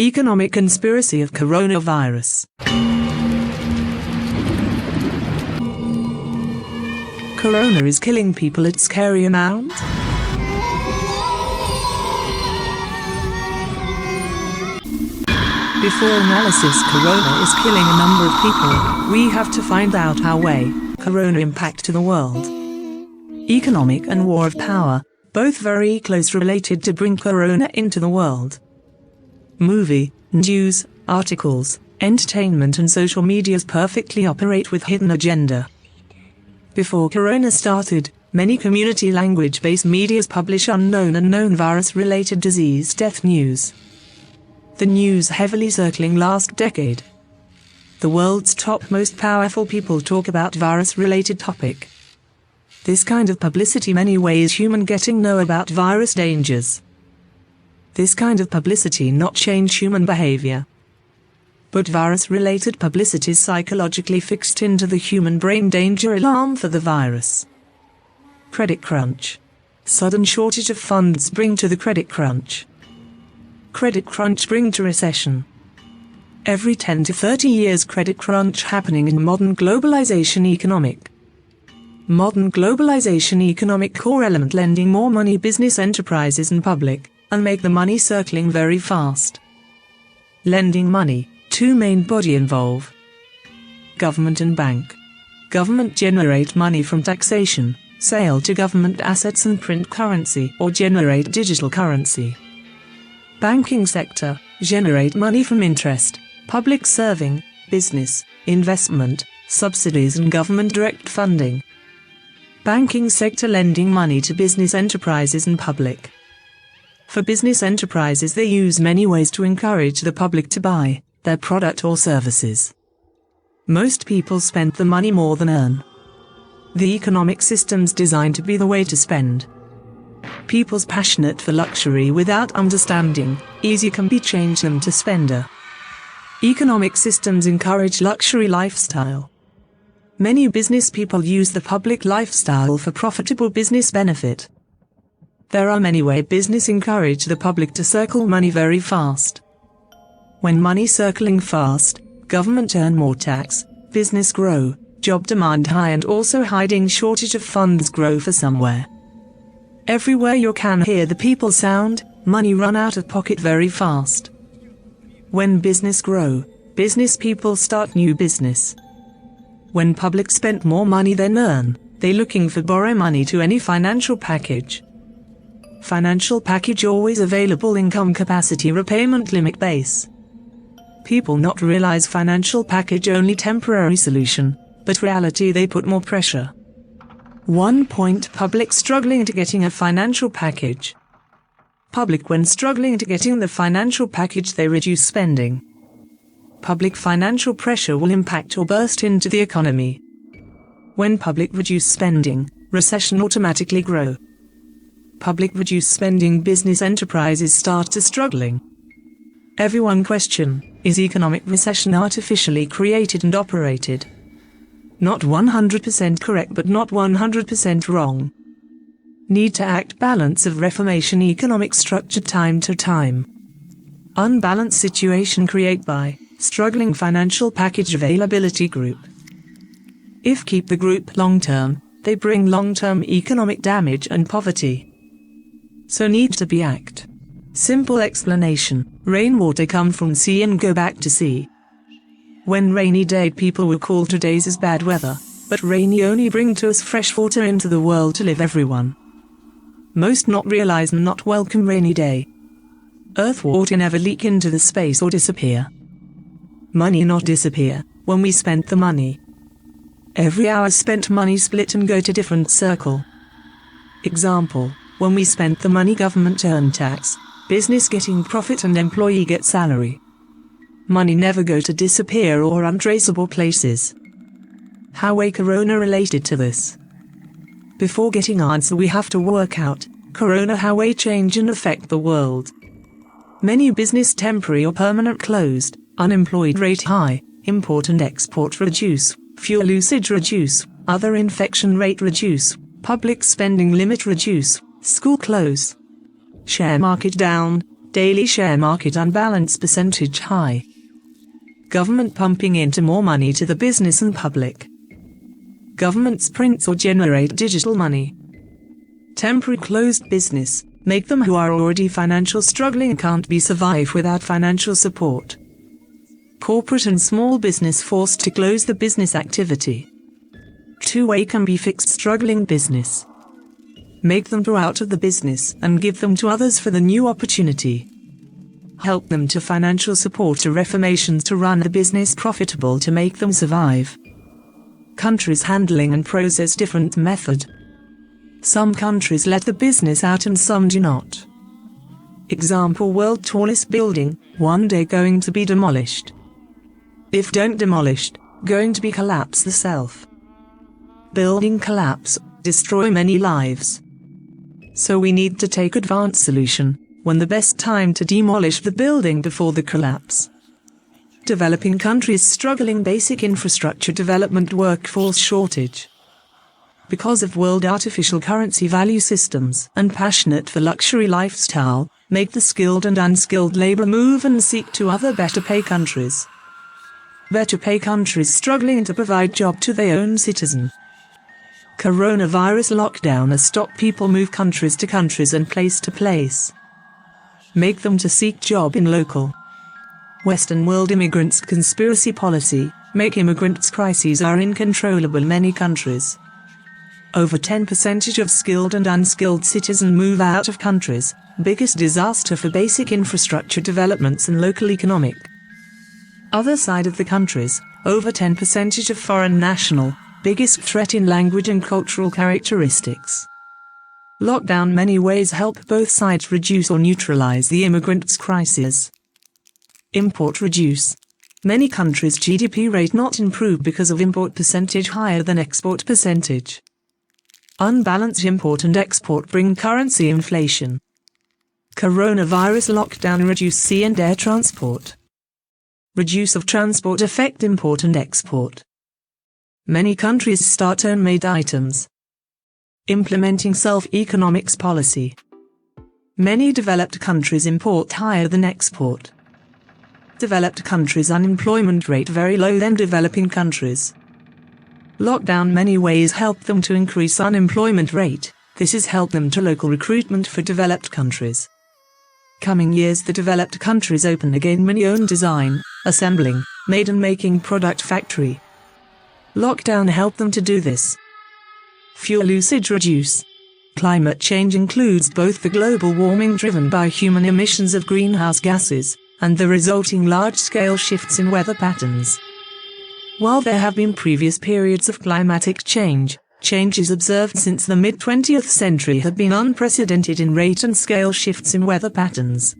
Economic conspiracy of coronavirus. Corona is killing people at scary amount? Before analysis, corona is killing a number of people. We have to find out how way corona impact to the world. Economic and war of power, both very close related to bring corona into the world. Movie, news, articles, entertainment and social medias perfectly operate with hidden agenda. Before corona started, many community language-based medias publish unknown and known virus-related disease death news. The news heavily circling last decade. The world's top most powerful people talk about virus-related topic. This kind of publicity many ways human getting know about virus dangers. This kind of publicity not change human behavior. But virus-related publicity is psychologically fixed into the human brain danger alarm for the virus. Credit crunch. Sudden shortage of funds bring to the credit crunch. Credit crunch bring to recession. Every 10 to 30 years credit crunch happening in modern globalization economic. Modern globalization economic core element lending more money business enterprises and public, and make the money circling very fast. Lending money, two main body involve. Government and bank. Government generate money from taxation, sale to government assets and print currency or generate digital currency. Banking sector, generate money from interest, public serving, business, investment, subsidies and government direct funding. Banking sector lending money to business enterprises and public. For business enterprises they use many ways to encourage the public to buy their product or services. Most people spend the money more than earn. The economic system's designed to be the way to spend. People's passionate for luxury without understanding, easy can be change them to spender. Economic systems encourage luxury lifestyle. Many business people use the public lifestyle for profitable business benefit. There are many ways business encourage the public to circle money very fast. When money circling fast, government earn more tax, business grow, job demand high and also hiding shortage of funds grow for somewhere. Everywhere you can hear the people sound, money run out of pocket very fast. When business grow, business people start new business. When public spend more money than earn, they looking for borrow money to any financial package. Financial package always available income capacity repayment limit base. People not realize financial package only temporary solution, but reality they put more pressure. 1 point public struggling to getting a financial package. Public when struggling to getting the financial package they reduce spending. Public financial pressure will impact or burst into the economy. When public reduce spending, recession automatically grow. Public reduce spending business enterprises start to struggling. Everyone question, is economic recession artificially created and operated? Not 100% correct but not 100% wrong. Need to act balance of reformation economic structure time to time. Unbalanced situation create by struggling financial package availability group. If keep the group long term, they bring long term economic damage and poverty. So need to be act. Simple explanation, rainwater come from sea and go back to sea. When rainy day people will call today's as bad weather, but rainy only bring to us fresh water into the world to live everyone. Most not realize and not welcome rainy day. Earth water never leak into the space or disappear. Money not disappear, when we spent the money. Every hour spent money split and go to different circle. Example, when we spent the money government earn tax, business getting profit and employee get salary. Money never go to disappear or untraceable places. How way corona related to this? Before getting answer we have to work out, corona how way change and affect the world. Many business temporary or permanent closed, unemployed rate high, import and export reduce, fuel usage reduce, other infection rate reduce, public spending limit reduce, school close. Share market down, Daily share market unbalance percentage high. Government pumping into more money to the business and public. Governments print or generate digital money. Temporary closed business, make them who are already financial struggling can't be survive without financial support. Corporate and small business forced to close the business activity. Two-way can be fixed struggling business. Make them go out of the business and give them to others for the new opportunity. Help them to financial support or reformations to run the business profitable to make them survive. Countries handling and process different method. Some countries let the business out and some do not. Example: world tallest building, one day going to be demolished. If don't demolished, going to be collapse the self. Building collapse, destroy many lives. So we need to take advanced solution, when the best time to demolish the building before the collapse. Developing countries struggling basic infrastructure development workforce shortage. Because of world artificial currency value systems and passionate for luxury lifestyle, make the skilled and unskilled labor move and seek to other better pay countries. Better pay countries struggling to provide job to their own citizen. Coronavirus lockdown has stopped people move countries to countries and place to place. Make them to seek job in local. Western world immigrants conspiracy policy, make immigrants crises are uncontrollable many countries. Over 10% of skilled and unskilled citizens move out of countries, biggest disaster for basic infrastructure developments and local economic. Other side of the countries, over 10% of foreign national, biggest threat in language and cultural characteristics. Lockdown many ways help both sides reduce or neutralize the immigrants' crisis. Import reduce. Many countries' GDP rate not improve because of import percentage higher than export percentage. Unbalanced import and export bring currency inflation. Coronavirus lockdown reduce sea and air transport. Reduce of transport affect import and export. Many countries start own-made items. Implementing self-economics policy. Many developed countries import higher than export. Developed countries' unemployment rate very low than developing countries. Lockdown many ways help them to increase unemployment rate, this is help them to local recruitment for developed countries. Coming years the developed countries open again many own design, assembling, made and making product factory. Lockdown help them to do this. Fuel usage reduce. Climate change includes both the global warming driven by human emissions of greenhouse gases, and the resulting large-scale shifts in weather patterns. While there have been previous periods of climatic change, changes observed since the mid-20th century have been unprecedented in rate and scale shifts in weather patterns.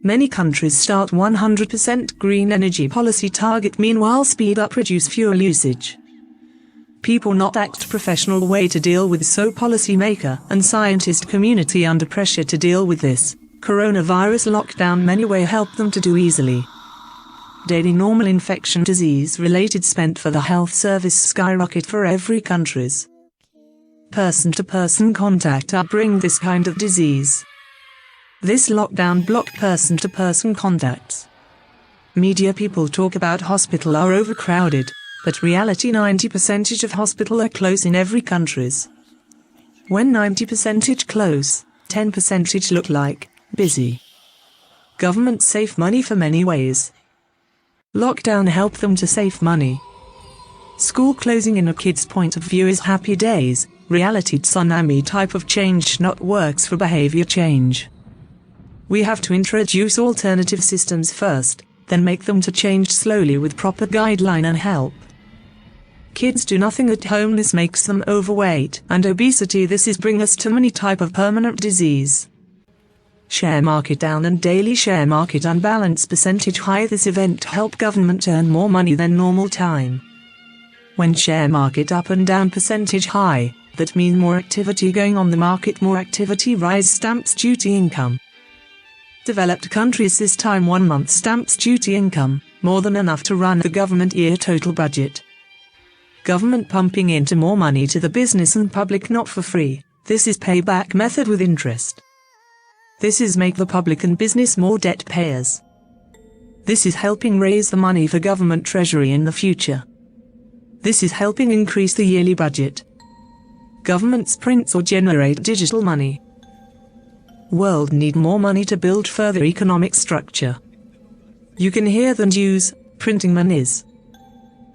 Many countries start 100% green energy policy target meanwhile speed up reduce fuel usage. People not act professional way to deal with so policymaker and scientist community under pressure to deal with this. Coronavirus lockdown many way help them to do easily. Daily normal infection disease related spent for the health service skyrocket for every countries. Person-to-person contact bring this kind of disease. This lockdown block person-to-person contacts. Media people talk about hospital are overcrowded, but reality 90% of hospital are close in every countries. When 90% close, 10% look like busy. Government save money for many ways. Lockdown help them to save money. School closing in a kid's point of view is happy days, reality tsunami type of change not works for behavior change. We have to introduce alternative systems first, then make them to change slowly with proper guideline and help. Kids do nothing at home, this makes them overweight and obesity, this is bring us to many type of permanent disease. Share market down and daily share market unbalance percentage high, this event help government earn more money than normal time. When share market up and down percentage high, that mean more activity going on the market, more activity rise stamps duty income. Developed countries this time 1 month stamps duty income, more than enough to run the government year total budget. Government pumping into more money to the business and public not for free, this is payback method with interest. This is make the public and business more debt payers. This is helping raise the money for government treasury in the future. This is helping increase the yearly budget. Governments print or generate digital money. World need more money to build further economic structure. You can hear the news, printing monies.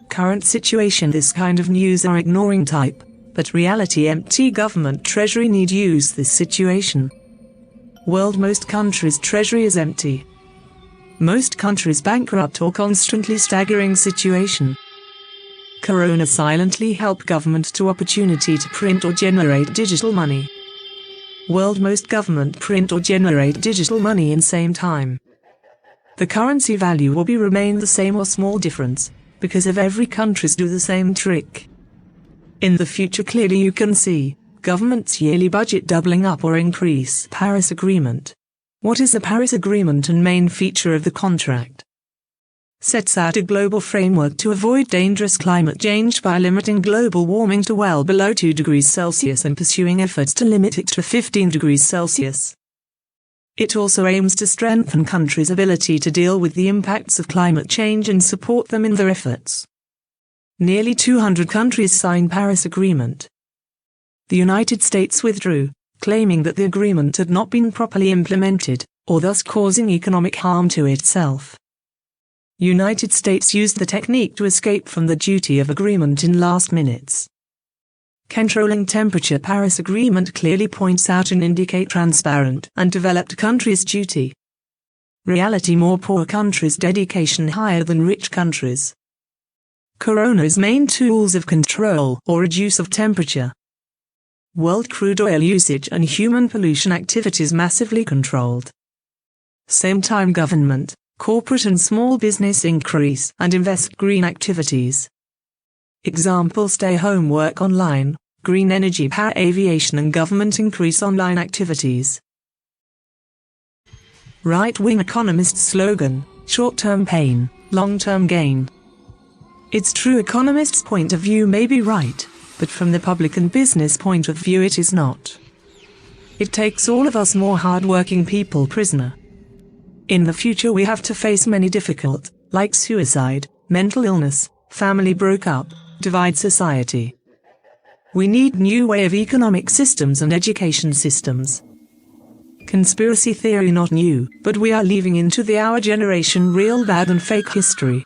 Current situation, this kind of news are ignoring type, but reality empty government treasury need use this situation. World most countries treasury is empty. Most countries bankrupt or constantly staggering situation. Corona silently help government to opportunity to print or generate digital money. World most government print or generate digital money in same time. The currency value will be remain the same or small difference, because of every countries do the same trick. In the future clearly you can see, government's yearly budget doubling up or increase. Paris Agreement. What is the Paris Agreement and main feature of the contract? Sets out a global framework to avoid dangerous climate change by limiting global warming to well below 2 degrees Celsius and pursuing efforts to limit it to 15 degrees Celsius. It also aims to strengthen countries' ability to deal with the impacts of climate change and support them in their efforts. Nearly 200 countries signed Paris Agreement. The United States withdrew, claiming that the agreement had not been properly implemented, or thus causing economic harm to itself. United States used the technique to escape from the duty of agreement in last minutes. Controlling temperature. Paris Agreement clearly points out and indicate transparent and developed countries' duty. Reality more poor countries' dedication higher than rich countries. Corona's main tools of control or reduce of temperature. World crude oil usage and human pollution activities massively controlled. Same time government, corporate and small business increase and invest green activities. Example: stay home, work online, green energy, power, aviation, and government increase online activities. Right-wing economists slogan: short-term pain, long-term gain. It's true, economists' point of view may be right, but from the public and business point of view it is not. It takes all of us more hard-working people prisoner. In the future we have to face many difficult, like suicide, mental illness, family broke up, divide society. We need new way of economic systems and education systems. Conspiracy theory not new, but we are leaving into our generation real bad and fake history.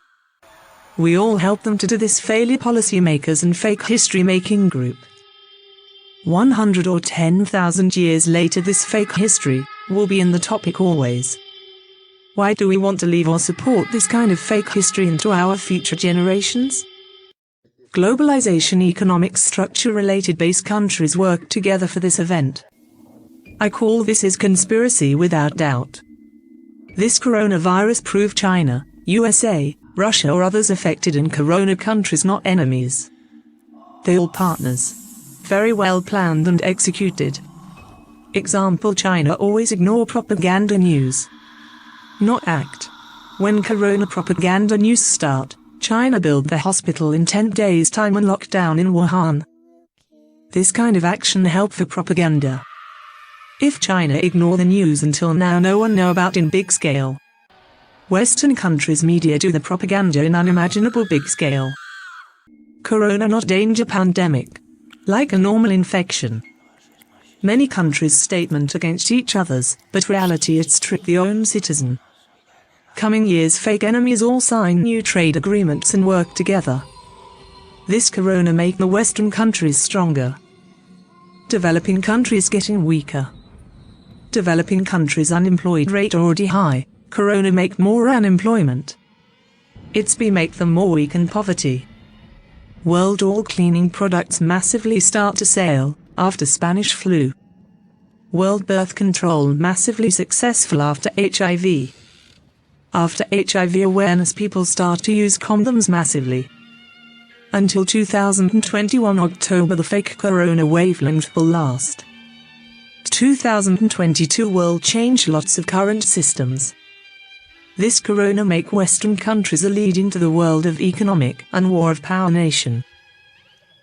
We all help them to do this, failure policymakers and fake history-making group. 100 or 10,000 years later this fake history will be in the topic always. Why do we want to leave or support this kind of fake history into our future generations? Globalization, economic structure-related base countries work together for this event. I call this is conspiracy without doubt. This coronavirus proved China, USA, Russia or others affected in corona countries not enemies. They all partners. Very well planned and executed. Example: China always ignore propaganda news. Not act. When corona propaganda news start, China built the hospital in 10 days time and locked down in Wuhan. This kind of action help for propaganda. If China ignore the news until now, no one know about in big scale. Western countries media do the propaganda in unimaginable big scale. Corona not danger pandemic. Like a normal infection. Many countries statement against each others, but reality it's trick the own citizen. Coming years fake enemies all sign new trade agreements and work together. This corona make the Western countries stronger. Developing countries getting weaker. Developing countries unemployed rate already high, corona make more unemployment. It's be make them more weak and poverty. World all cleaning products massively start to sale, after Spanish flu. World birth control massively successful after HIV. After HIV awareness people start to use condoms massively. Until 2021 October the fake corona wavelength will last. 2022 world change lots of current systems. This corona make Western countries a leading to the world of economic and war of power nation.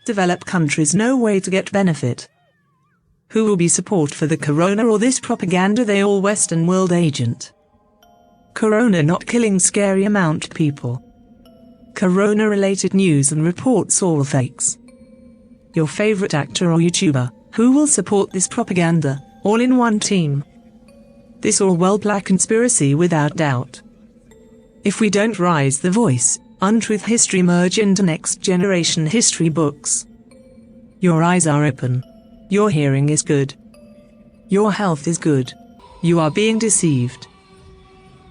Developed countries no way to get benefit. Who will be support for the corona or this propaganda they all Western world agent? Corona not killing scary amount people. Corona related news and reports all fakes. Your favorite actor or YouTuber, who will support this propaganda, all in one team? This all well black conspiracy without doubt. If we don't rise the voice, untruth history merge into next generation history books. Your eyes are open. Your hearing is good. Your health is good. You are being deceived.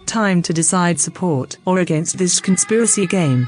Time to decide support or against this conspiracy game.